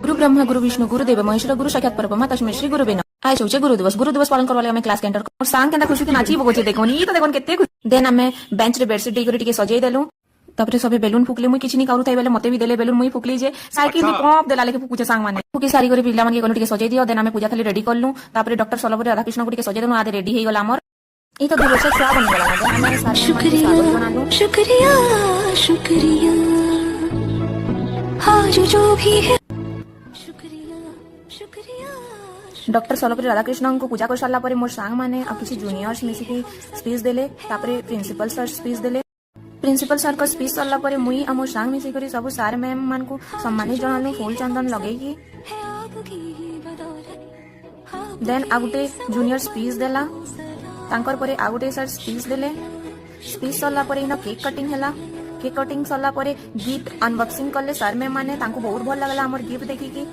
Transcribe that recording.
गुरु ब्रह्मा गुरु विष्णु गुरुदेव महेश्वर गुरु साक्षात परब्रह्म तस्मै श्री गुरुवे नमः। आज होचे गुरु दिवस पालन करवा आमे क्लास के एंटर और सांग केनता खुशी के नाची बगोचे देखोनी तो देखोन केते खुशी देन आमे बेंच रे बेडशीट देकरी टिके सजाई देलु तापरे सबे बेलून फुकले मुई किछि नि करू थाई बेले मते भी देले बेलून मुई फुकली जे साइकिल भी पंप देला लेके फुकुचे सांग माने फुकी सारी करे पिला माने कोन टिके सजाई दियो देन आमे पूजा थाली रेडी करलु तापरे डॉक्टर सलभरी राधा कृष्ण को टिके सजाई देनु आदे रेडी हे गला हमर ई तो 2 वर्ष छुआ बन गला हमर सारे शुक्रिया शुक्रिया शुक्रिया आज जो भी है डॉक्टर सलभरी राधाकृष्ण को पूजा कर सारा पर मोर सांग माने आ किसी जूनियर्स मिसिकी स्पीच देले तापरे प्रिंसिपल सर स्पीच देले प्रिंसिपल सर को स्पीच सरला पर मुई आ मोर सांग मिसी करी सब सार मैम मान को सम्मानित जनालु फूल चंदन लगेगी देन आ गुटे जूनियर स्पीच देला तांकर परे आ गुटे सर स्पीच देले स्पीच सरला पर इना केक कटिंग हैला केक कटिंग सरला पर गिफ्ट अनबॉक्सिंग करले सर मैम माने तांको बहुत भल लागला हमर गिफ्ट देखि की